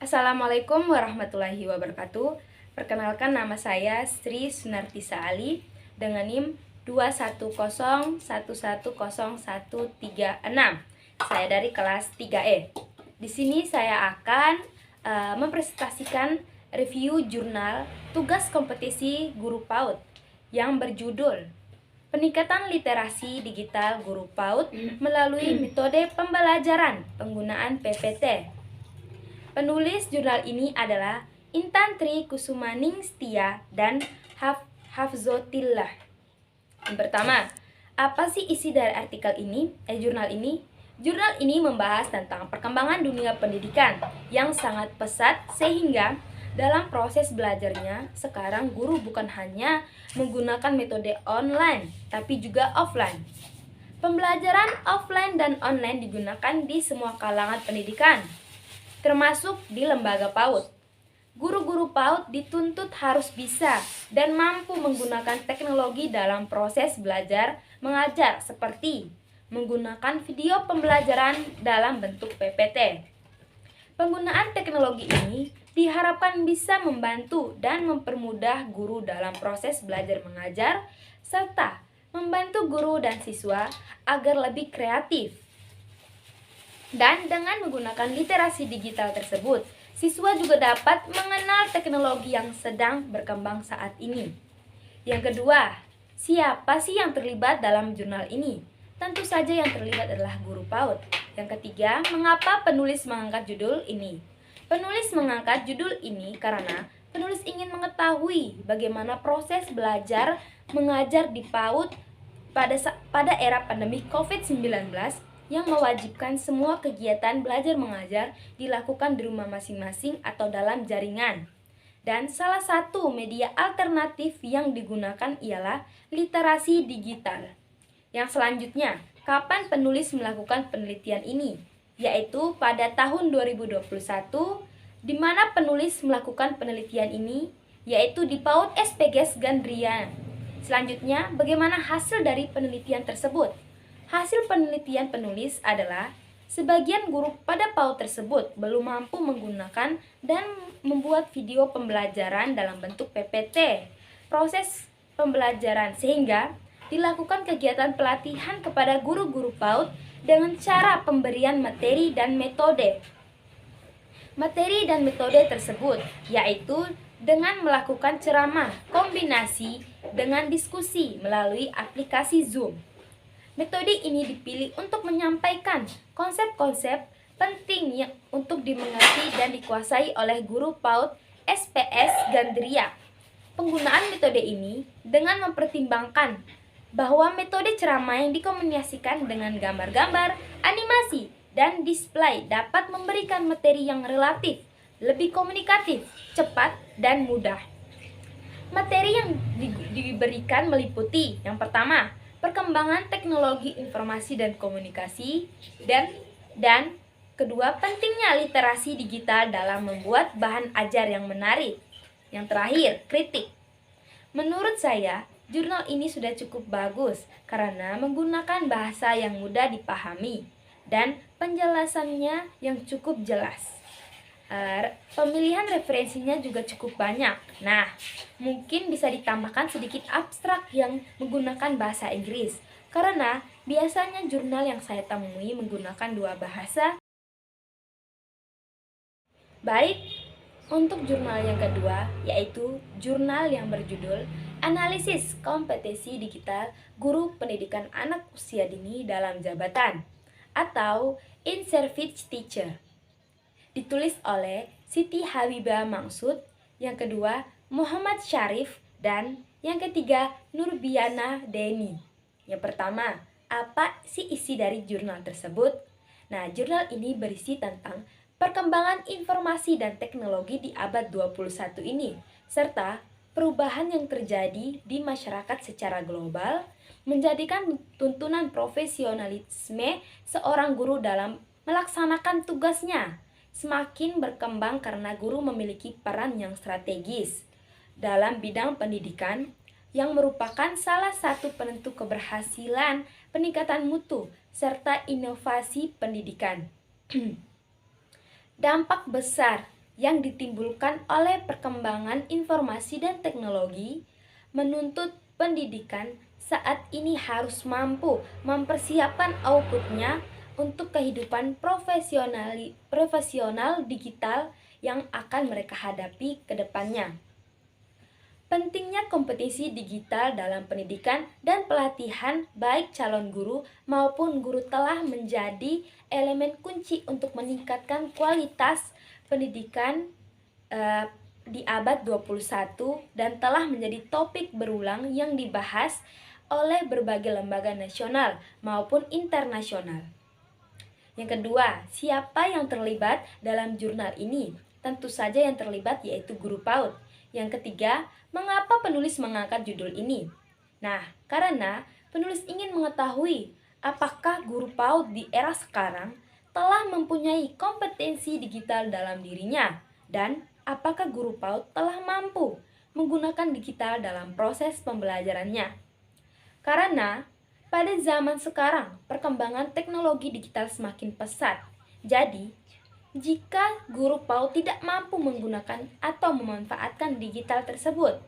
Assalamualaikum warahmatullahi wabarakatuh. Perkenalkan, nama saya Sri Sunartisa Ali dengan NIM 210110136. Saya dari kelas 3E. Di sini saya akan mempresentasikan review jurnal tugas kompetisi guru PAUD yang berjudul Peningkatan Literasi Digital Guru PAUD melalui metode pembelajaran penggunaan PPT. Penulis jurnal ini adalah Intan Tri Kusumaning Setia dan Hafzotillah. Yang pertama, apa sih isi dari artikel ini, jurnal ini? Jurnal ini membahas tentang perkembangan dunia pendidikan yang sangat pesat sehingga dalam proses belajarnya sekarang guru bukan hanya menggunakan metode online tapi juga offline. Pembelajaran offline dan online digunakan di semua kalangan pendidikan, termasuk di lembaga PAUD. Guru-guru PAUD dituntut harus bisa dan mampu menggunakan teknologi dalam proses belajar mengajar seperti menggunakan video pembelajaran dalam bentuk PPT. Penggunaan teknologi ini diharapkan bisa membantu dan mempermudah guru dalam proses belajar mengajar serta membantu guru dan siswa agar lebih kreatif. Dan dengan menggunakan literasi digital tersebut, siswa juga dapat mengenal teknologi yang sedang berkembang saat ini. Yang kedua, siapa sih yang terlibat dalam jurnal ini? Tentu saja yang terlibat adalah guru PAUD. Yang ketiga, mengapa penulis mengangkat judul ini? Penulis mengangkat judul ini karena penulis ingin mengetahui bagaimana proses belajar mengajar di PAUD pada era pandemi COVID-19 yang mewajibkan semua kegiatan belajar mengajar dilakukan di rumah masing-masing atau dalam jaringan. Dan salah satu media alternatif yang digunakan ialah literasi digital. Yang selanjutnya, kapan penulis melakukan penelitian ini? Yaitu pada tahun 2021, di mana penulis melakukan penelitian ini, yaitu di PAUD SPGS Gandria. Selanjutnya, bagaimana hasil dari penelitian tersebut? Hasil penelitian penulis adalah sebagian guru pada PAUD tersebut belum mampu menggunakan dan membuat video pembelajaran dalam bentuk PPT. Proses pembelajaran sehingga dilakukan kegiatan pelatihan kepada guru-guru PAUD dengan cara pemberian materi dan metode. Materi dan metode tersebut yaitu dengan melakukan ceramah kombinasi dengan diskusi melalui aplikasi Zoom. Metode ini dipilih untuk menyampaikan konsep-konsep penting yang untuk dimengerti dan dikuasai oleh guru PAUD SPS Gandria. Penggunaan metode ini dengan mempertimbangkan bahwa metode ceramah yang dikombinasikan dengan gambar-gambar, animasi, dan display dapat memberikan materi yang relatif, lebih komunikatif, cepat, dan mudah. Materi yang diberikan meliputi yang pertama, perkembangan teknologi informasi dan komunikasi, dan kedua, pentingnya literasi digital dalam membuat bahan ajar yang menarik. Yang terakhir, kritik. Menurut saya, jurnal ini sudah cukup bagus karena menggunakan bahasa yang mudah dipahami dan penjelasannya yang cukup jelas. Pemilihan referensinya juga cukup banyak. Nah, mungkin bisa ditambahkan sedikit abstrak yang menggunakan bahasa Inggris karena biasanya jurnal yang saya temui menggunakan dua bahasa. Baik, untuk jurnal yang kedua, yaitu jurnal yang berjudul Analisis Kompetensi Digital Guru Pendidikan Anak Usia Dini dalam Jabatan atau In Service Teacher. Ditulis oleh Siti Habibah Mangsud, yang kedua Muhammad Syarif, dan yang ketiga Nurbiana Deni. Yang pertama, apa sih isi dari jurnal tersebut? Nah, jurnal ini berisi tentang perkembangan informasi dan teknologi di abad 21 ini, serta perubahan yang terjadi di masyarakat secara global, menjadikan tuntunan profesionalisme seorang guru dalam melaksanakan tugasnya semakin berkembang karena guru memiliki peran yang strategis dalam bidang pendidikan yang merupakan salah satu penentu keberhasilan peningkatan mutu serta inovasi pendidikan. Dampak besar yang ditimbulkan oleh perkembangan informasi dan teknologi menuntut pendidikan saat ini harus mampu mempersiapkan outputnya untuk kehidupan profesional digital yang akan mereka hadapi ke depannya. Pentingnya kompetisi digital dalam pendidikan dan pelatihan baik calon guru maupun guru telah menjadi elemen kunci untuk meningkatkan kualitas pendidikan di abad 21 dan telah menjadi topik berulang yang dibahas oleh berbagai lembaga nasional maupun internasional. Yang kedua, siapa yang terlibat dalam jurnal ini? Tentu saja yang terlibat yaitu guru PAUD. Yang ketiga, mengapa penulis mengangkat judul ini? Nah, karena penulis ingin mengetahui apakah guru PAUD di era sekarang telah mempunyai kompetensi digital dalam dirinya dan apakah guru PAUD telah mampu menggunakan digital dalam proses pembelajarannya. Karena pada zaman sekarang perkembangan teknologi digital semakin pesat. Jadi, jika guru PAUD tidak mampu menggunakan atau memanfaatkan digital tersebut,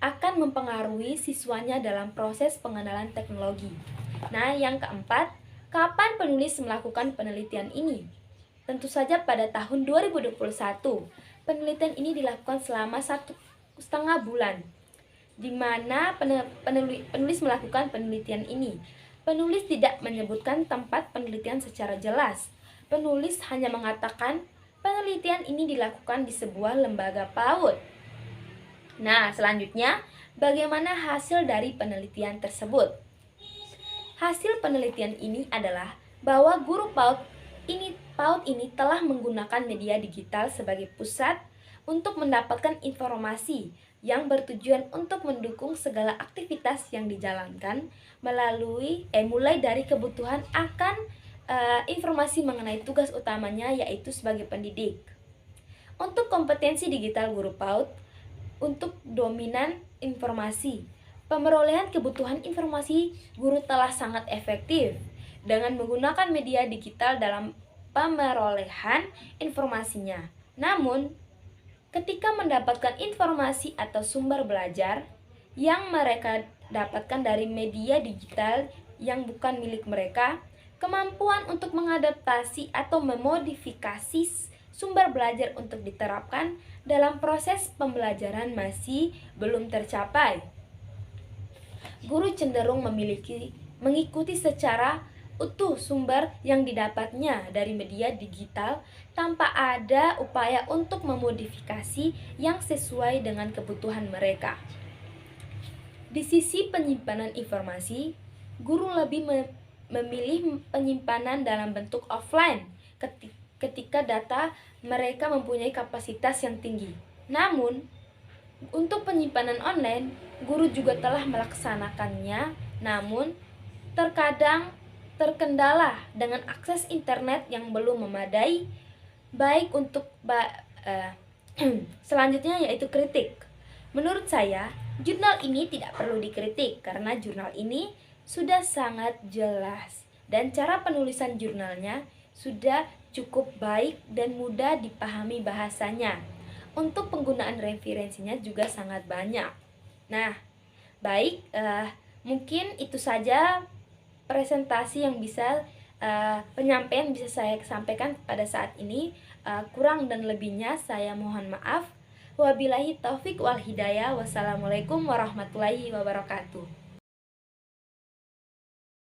akan mempengaruhi siswanya dalam proses pengenalan teknologi. Nah, yang keempat, kapan penulis melakukan penelitian ini? Tentu saja pada tahun 2021. Penelitian ini dilakukan selama 1,5 bulan, di mana penulis melakukan penelitian ini. Penulis tidak menyebutkan tempat penelitian secara jelas. Penulis hanya mengatakan penelitian ini dilakukan di sebuah lembaga PAUD. Nah, selanjutnya, bagaimana hasil dari penelitian tersebut? Hasil penelitian ini adalah bahwa guru PAUD ini telah menggunakan media digital sebagai pusat untuk mendapatkan informasi yang bertujuan untuk mendukung segala aktivitas yang dijalankan mulai dari kebutuhan akan informasi mengenai tugas utamanya yaitu sebagai pendidik. Untuk kompetensi digital guru PAUD, untuk dominan informasi, pemerolehan kebutuhan informasi guru telah sangat efektif dengan menggunakan media digital dalam pemerolehan informasinya. Namun, ketika mendapatkan informasi atau sumber belajar yang mereka dapatkan dari media digital yang bukan milik mereka, kemampuan untuk mengadaptasi atau memodifikasi sumber belajar untuk diterapkan dalam proses pembelajaran masih belum tercapai. Guru cenderung mengikuti secara utuh sumber yang didapatnya dari media digital tanpa ada upaya untuk memodifikasi yang sesuai dengan kebutuhan mereka. Di sisi penyimpanan informasi, guru lebih memilih penyimpanan dalam bentuk offline ketika data mereka mempunyai kapasitas yang tinggi. Namun, untuk penyimpanan online, guru juga telah melaksanakannya, namun terkadang terkendala dengan akses internet yang belum memadai. Baik untuk selanjutnya yaitu kritik. Menurut saya, jurnal ini tidak perlu dikritik karena jurnal ini sudah sangat jelas dan cara penulisan jurnalnya sudah cukup baik dan mudah dipahami bahasanya. Untuk penggunaan referensinya juga sangat banyak. Nah, baik, mungkin itu saja presentasi yang penyampaian bisa saya sampaikan pada saat ini. Kurang dan lebihnya saya mohon maaf. Wabillahi taufik wal hidayah. Wassalamualaikum warahmatullahi wabarakatuh.